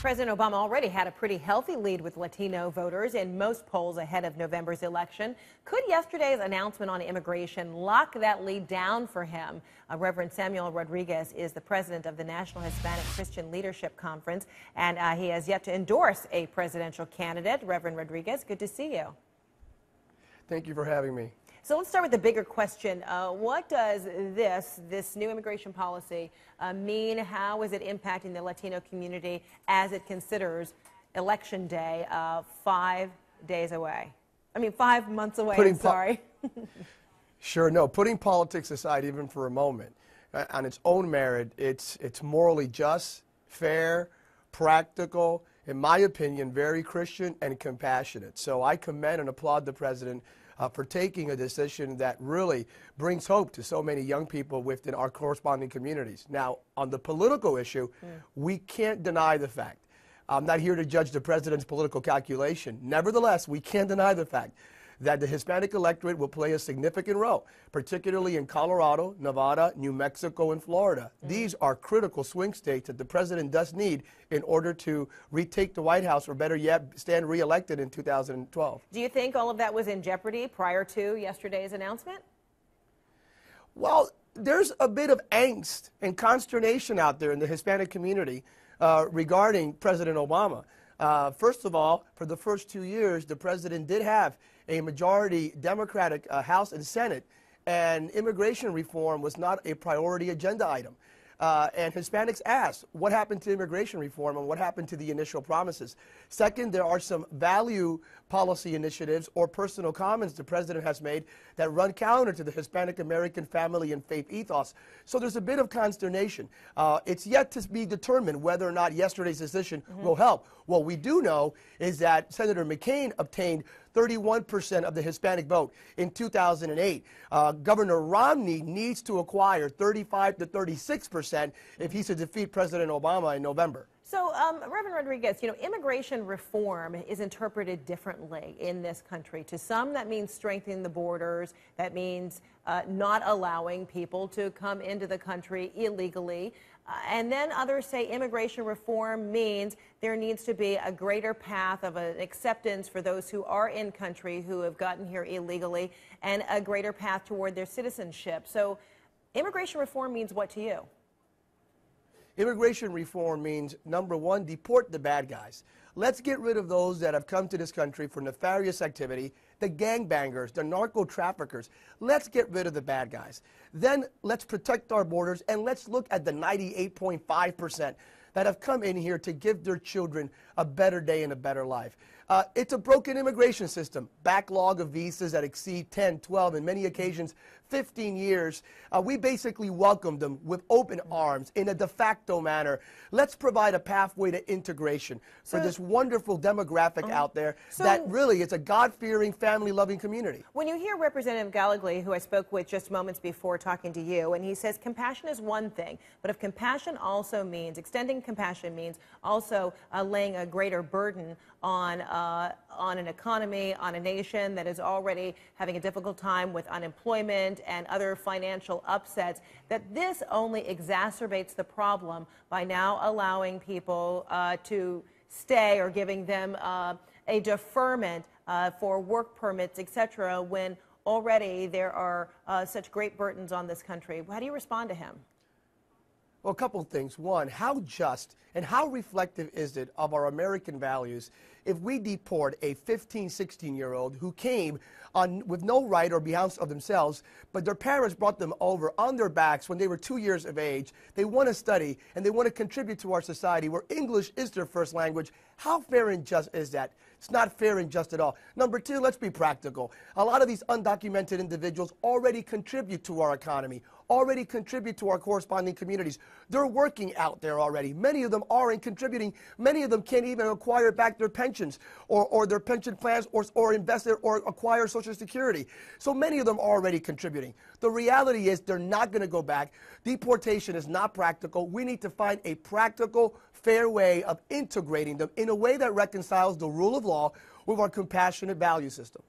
President Obama already had a pretty healthy lead with Latino voters in most polls ahead of November's election. Could yesterday's announcement on immigration lock that lead down for him? Reverend Samuel Rodriguez is the president of the National Hispanic Christian Leadership Conference, and he has yet to endorse a presidential candidate. Reverend Rodriguez, good to see you. Thank you for having me. So let's start with the bigger question. What does this new immigration policy mean? How is it impacting the Latino community as it considers Election Day 5 days away? I mean, 5 months away, I'm sorry. Sure, no, putting politics aside even for a moment, on its own merit, it's morally just, fair, practical, in my opinion, very Christian and compassionate. So I commend and applaud the president for taking a decision that really brings hope to so many young people within our corresponding communities. Now, on the political issue, we can't deny the fact. I'm not here to judge the president's political calculation. Nevertheless, we can't deny the fact that the Hispanic electorate will play a significant role, particularly in Colorado, Nevada, New Mexico, and Florida. These are critical swing states that the president does need in order to retake the White House, or better yet, stand re-elected in 2012. Do you think all of that was in jeopardy prior to yesterday's announcement? Well, there's a bit of angst and consternation out there in the Hispanic community regarding President Obama. First of all, for the first 2 years, the president did have a majority Democratic House and Senate, and immigration reform was not a priority agenda item. And Hispanics asked, what happened to immigration reform and what happened to the initial promises? Second, there are some value policy initiatives or personal comments the president has made that run counter to the Hispanic American family and faith ethos. So there's a bit of consternation. It's yet to be determined whether or not yesterday's decision will help. What we do know is that Senator McCain obtained 31% of the Hispanic vote in 2008. Governor Romney needs to acquire 35 to 36% if he's to defeat President Obama in November. So, Reverend Rodriguez, you know, immigration reform is interpreted differently in this country. To some, that means strengthening the borders. That means not allowing people to come into the country illegally. And then others say immigration reform means there needs to be a greater path of an acceptance for those who are in country who have gotten here illegally, and a greater path toward their citizenship. So, immigration reform means what to you? Immigration reform means, number one, deport the bad guys. Let's get rid of those that have come to this country for nefarious activity, the gangbangers, the narco traffickers. Let's get rid of the bad guys. Then let's protect our borders, and let's look at the 98.5% that have come in here to give their children a better day and a better life. It's a broken immigration system, backlog of visas that exceed 10, 12, and many occasions 15 years. We basically welcomed them with open arms in a de facto manner. Let's provide a pathway to integration for this wonderful demographic out there that really is a God-fearing, family-loving community. When you hear Representative Gallagher, who I spoke with just moments before talking to you, and he says compassion is one thing, but if compassion also means, extending compassion means also laying a greater burden on an economy, on a nation that is already having a difficult time with unemployment and other financial upsets, that this only exacerbates the problem by now allowing people to stay, or giving them a deferment for work permits, etc., when already there are such great burdens on this country. How do you respond to him? Well, a couple of things. One, how just and how reflective is it of our American values if we deport a 15, 16-year-old who came with no right or behoof of themselves, but their parents brought them over on their backs when they were 2 years of age. They want to study and they want to contribute to our society where English is their first language. How fair and just is that? It's not fair and just at all. Number two, let's be practical. A lot of these undocumented individuals already contribute to our economy, already contribute to our corresponding communities. They're working out there already. Many of them are contributing. Many of them can't even acquire back their pensions or their pension plans or invest it or acquire Social Security. So many of them are already contributing. The reality is they're not going to go back. Deportation is not practical. We need to find a practical, fair way of integrating them in a way that reconciles the rule of law with our compassionate value system.